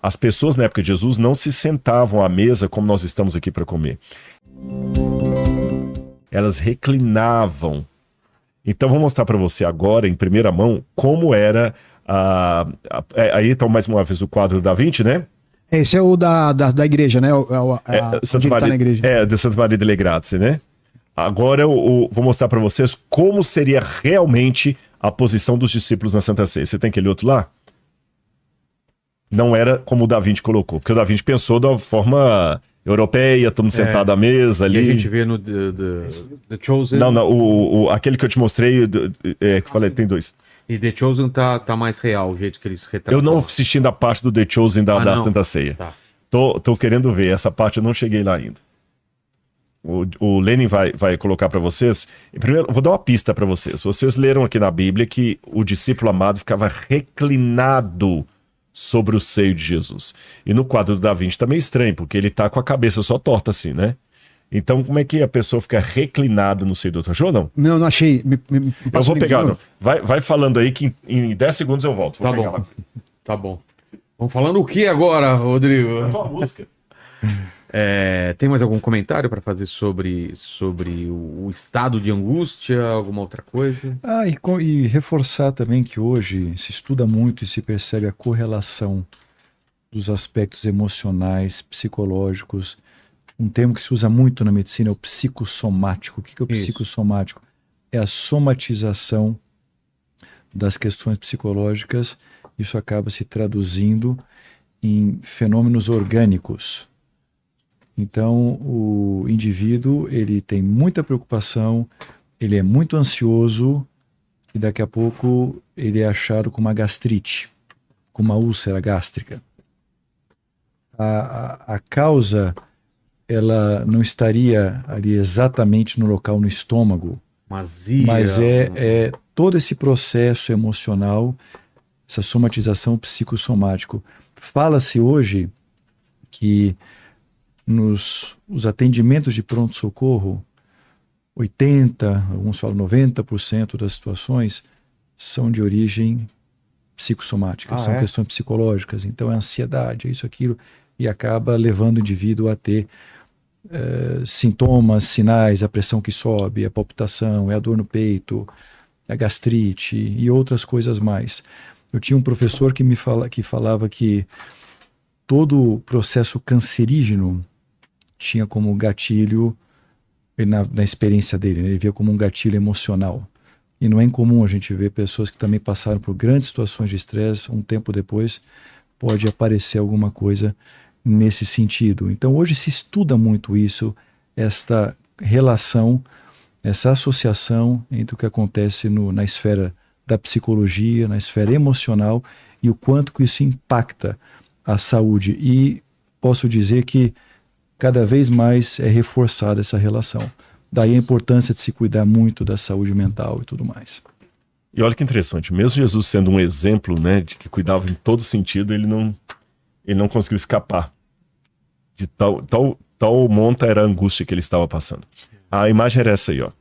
As pessoas na época de Jesus não se sentavam à mesa como nós estamos aqui para comer. Elas reclinavam. Então vou mostrar para você agora, em primeira mão, como era aí então mais uma vez o quadro da Vinci, né? Esse é o da igreja, né? Santa Maria, na igreja. de Santa Maria delle Grazie, né? Agora eu vou mostrar para vocês como seria realmente a posição dos discípulos na Santa Ceia. Você tem aquele outro lá? Não era como o Da Vinci colocou, porque o Da Vinci pensou de uma forma europeia, todo mundo sentado à mesa ali. E a gente vê no The Chosen... Não, aquele que eu te mostrei, que falei, tem dois. E The Chosen tá mais real, o jeito que eles retratam. Eu não assisti da parte do The Chosen da Santa Ceia. Tá. Tô querendo ver, essa parte eu não cheguei lá ainda. O Lenin vai colocar para vocês. Primeiro, vou dar uma pista para vocês. Vocês leram aqui na Bíblia que o discípulo amado ficava reclinado sobre o seio de Jesus. E no quadro do Da Vinci tá meio estranho, porque ele tá com a cabeça só torta assim, né? Então, como é que a pessoa fica reclinada no seio do outro? Achou ou não? Não, não achei. Eu vou pegar. Não. Vai falando aí que em 10 segundos eu volto. Tá bom. Tá bom. Vamos falando o que agora, Rodrigo? É uma música. Tem mais algum comentário para fazer sobre o estado de angústia, alguma outra coisa? E reforçar também que hoje se estuda muito e se percebe a correlação dos aspectos emocionais, psicológicos. Um termo que se usa muito na medicina é o psicossomático. O que é o psicossomático? É a somatização das questões psicológicas. Isso acaba se traduzindo em fenômenos orgânicos. Então, o indivíduo, ele tem muita preocupação, ele é muito ansioso e daqui a pouco ele é achado com uma gastrite, com uma úlcera gástrica. A causa, ela não estaria ali exatamente no local, no estômago, mas é todo esse processo emocional, essa somatização psicossomático. Fala-se hoje que os atendimentos de pronto-socorro, 80%, alguns falam 90% das situações são de origem psicossomática, são questões psicológicas. Então é ansiedade, é isso, aquilo, e acaba levando o indivíduo a ter sintomas, sinais, a pressão que sobe, a palpitação, é a dor no peito, a gastrite e outras coisas mais. Eu tinha um professor que falava que todo o processo cancerígeno tinha como gatilho, na experiência dele, ele via como um gatilho emocional. E não é incomum a gente ver pessoas que também passaram por grandes situações de estresse, um tempo depois pode aparecer alguma coisa nesse sentido. Então hoje se estuda muito isso, esta relação, essa associação entre o que acontece na esfera da psicologia, na esfera emocional e o quanto que isso impacta a saúde. E posso dizer que cada vez mais é reforçada essa relação. Daí a importância de se cuidar muito da saúde mental e tudo mais. E olha que interessante, mesmo Jesus sendo um exemplo, né, de que cuidava em todo sentido, ele não conseguiu escapar de tal monta era a angústia que ele estava passando. A imagem era essa aí, ó.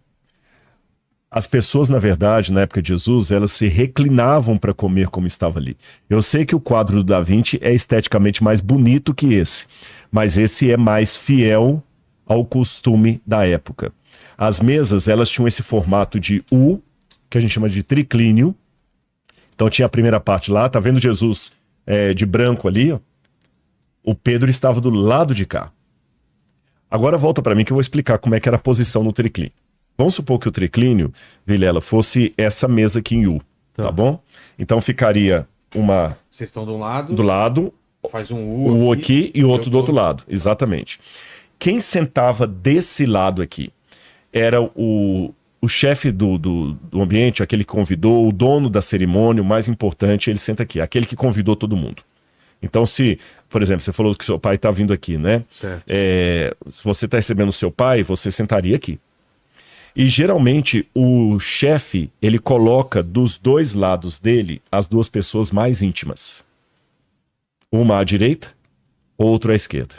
As pessoas, na verdade, na época de Jesus, elas se reclinavam para comer como estava ali. Eu sei que o quadro do Da Vinci é esteticamente mais bonito que esse, mas esse é mais fiel ao costume da época. As mesas, elas tinham esse formato de U, que a gente chama de triclínio. Então tinha a primeira parte lá, tá vendo Jesus de branco ali, ó? O Pedro estava do lado de cá. Agora volta para mim que eu vou explicar como é que era a posição no triclínio. Vamos supor que o triclínio, Vilela, fosse essa mesa aqui em U, tá bom? Então ficaria uma... Vocês estão do lado. Do lado. Faz um U aqui e outro do outro lado. Exatamente. Quem sentava desse lado aqui era o chefe do ambiente, aquele que convidou, o dono da cerimônia, o mais importante, ele senta aqui, aquele que convidou todo mundo. Então, se, por exemplo, você falou que seu pai está vindo aqui, né? Se você está recebendo o seu pai, você sentaria aqui. E geralmente o chefe, ele coloca dos dois lados dele as duas pessoas mais íntimas. Uma à direita, outro à esquerda.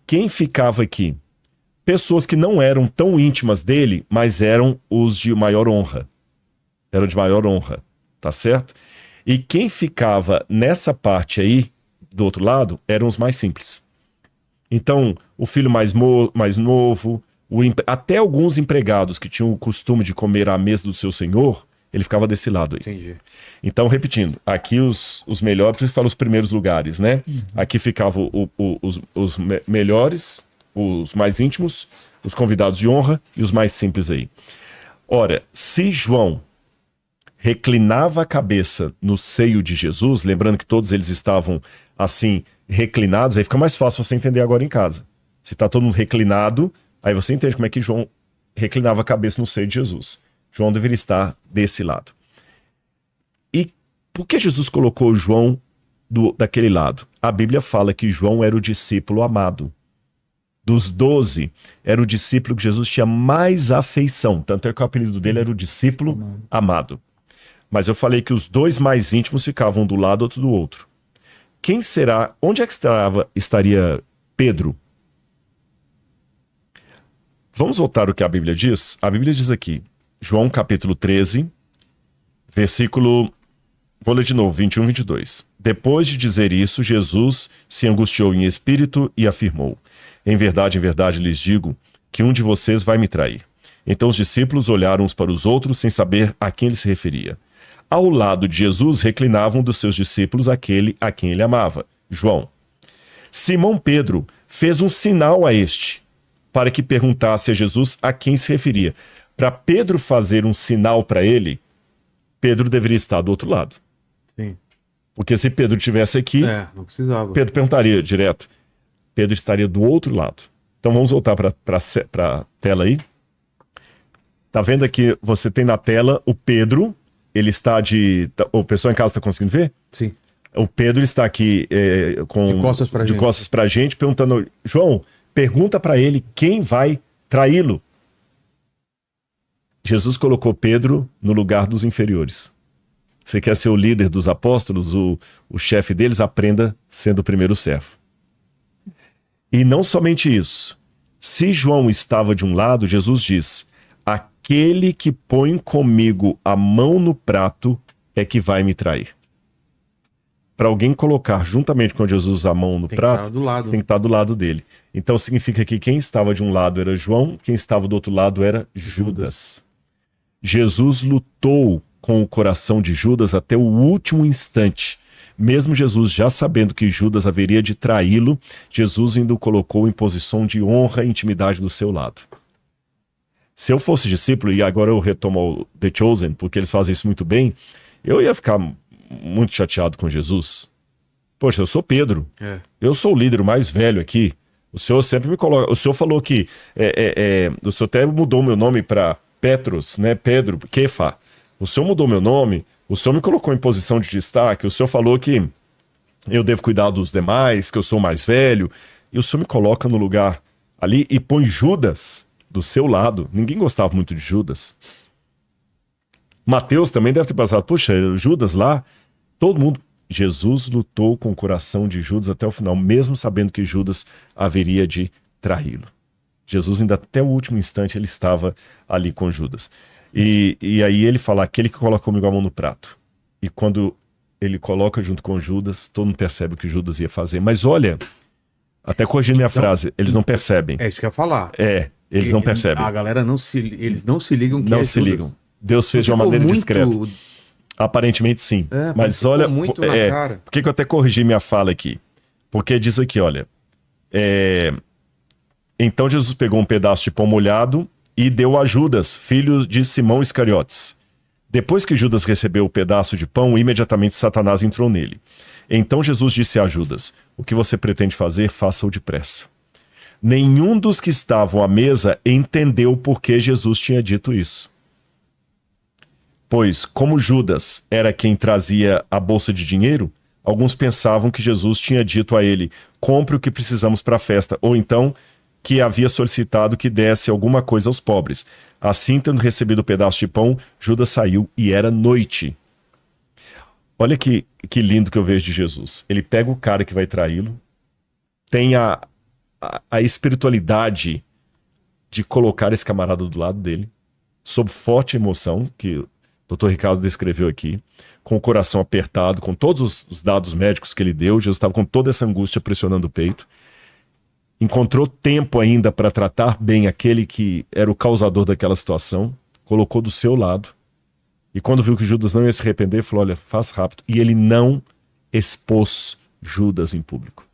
Quem ficava aqui? Pessoas que não eram tão íntimas dele, mas eram os de maior honra. Eram de maior honra, tá certo? E quem ficava nessa parte aí, do outro lado eram os mais simples. Então, o filho mais novo, até alguns empregados que tinham o costume de comer à mesa do seu senhor, ele ficava desse lado aí. Entendi. Então, repetindo, aqui os melhores, você fala os primeiros lugares, né? Aqui ficavam os melhores, os mais íntimos, os convidados de honra e os mais simples aí. Ora, se João reclinava a cabeça no seio de Jesus, lembrando que todos eles estavam assim, reclinados, aí fica mais fácil você entender agora em casa. Se está todo mundo reclinado, aí você entende como é que João reclinava a cabeça no seio de Jesus. João deveria estar desse lado. E por que Jesus colocou João daquele lado? A Bíblia fala que João era o discípulo amado. Dos 12, era o discípulo que Jesus tinha mais afeição. Tanto é que o apelido dele era o discípulo amado. Mas eu falei que os dois mais íntimos ficavam um do lado, outro do outro. Quem será? Onde é que estaria Pedro? Vamos voltar ao que a Bíblia diz? A Bíblia diz aqui, João capítulo 13, versículo, vou ler de novo, 21 e 22. Depois de dizer isso, Jesus se angustiou em espírito e afirmou: em verdade, lhes digo, que um de vocês vai me trair. Então os discípulos olharam uns para os outros sem saber a quem ele se referia. Ao lado de Jesus reclinavam dos seus discípulos aquele a quem ele amava, João. Simão Pedro fez um sinal a este, para que perguntasse a Jesus a quem se referia. Para Pedro fazer um sinal para ele, Pedro deveria estar do outro lado. Sim. Porque se Pedro estivesse aqui, não precisava. Pedro perguntaria direto. Pedro estaria do outro lado. Então vamos voltar para a tela aí. Tá vendo aqui, você tem na tela o Pedro, ele está o pessoal em casa está conseguindo ver? Sim. O Pedro está aqui de costas para a gente, perguntando: João, pergunta para ele quem vai traí-lo. Jesus colocou Pedro no lugar dos inferiores. Você quer ser o líder dos apóstolos, o chefe deles? Aprenda sendo o primeiro servo. E não somente isso. Se João estava de um lado, Jesus diz: aquele que põe comigo a mão no prato é que vai me trair. Para alguém colocar juntamente com Jesus a mão no prato, tem que estar do lado dele. Então significa que quem estava de um lado era João, quem estava do outro lado era Judas. Jesus lutou com o coração de Judas até o último instante. Mesmo Jesus já sabendo que Judas haveria de traí-lo, Jesus ainda o colocou em posição de honra e intimidade do seu lado. Se eu fosse discípulo, e agora eu retomo o The Chosen, porque eles fazem isso muito bem, eu ia ficar muito chateado com Jesus. Poxa, eu sou Pedro. Eu sou o líder mais velho aqui. O senhor sempre me coloca... O senhor falou que... o senhor até mudou meu nome para Petros, né? Pedro, Kefa. O senhor mudou meu nome. O senhor me colocou em posição de destaque. O senhor falou que eu devo cuidar dos demais, que eu sou mais velho. E o senhor me coloca no lugar ali e põe Judas do seu lado. Ninguém gostava muito de Judas. Mateus também deve ter pensado: puxa, Judas lá, todo mundo... Jesus lutou com o coração de Judas até o final, mesmo sabendo que Judas haveria de traí-lo. Jesus ainda até o último instante ele estava ali com Judas. E aí ele fala: aquele que coloca comigo a mão no prato. E quando ele coloca junto com Judas, todo mundo percebe o que Judas ia fazer. Mas olha, até corrigindo minha frase, eles não percebem. É isso que eu ia falar. Eles não percebem. A galera eles não se ligam que não é se Judas. ligam. Deus fez de uma maneira discreta. Aparentemente sim. Mas olha, muito na cara. Por que eu até corrigi minha fala aqui? Porque diz aqui, olha, então Jesus pegou um pedaço de pão molhado e deu a Judas, filho de Simão Iscariotes. Depois que Judas recebeu o pedaço de pão, imediatamente Satanás entrou nele. Então Jesus disse a Judas: o que você pretende fazer, faça-o depressa. Nenhum dos que estavam à mesa entendeu por que Jesus tinha dito isso. Pois, como Judas era quem trazia a bolsa de dinheiro, alguns pensavam que Jesus tinha dito a ele: compre o que precisamos para a festa, ou então que havia solicitado que desse alguma coisa aos pobres. Assim, tendo recebido o pedaço de pão, Judas saiu e era noite. Olha que lindo que eu vejo de Jesus. Ele pega o cara que vai traí-lo, tem a espiritualidade de colocar esse camarada do lado dele, sob forte emoção, que o Dr. Ricardo descreveu aqui, com o coração apertado, com todos os dados médicos que ele deu. Jesus estava com toda essa angústia pressionando o peito. Encontrou tempo ainda para tratar bem aquele que era o causador daquela situação, colocou do seu lado, e quando viu que Judas não ia se arrepender, falou: olha, faz rápido. E ele não expôs Judas em público.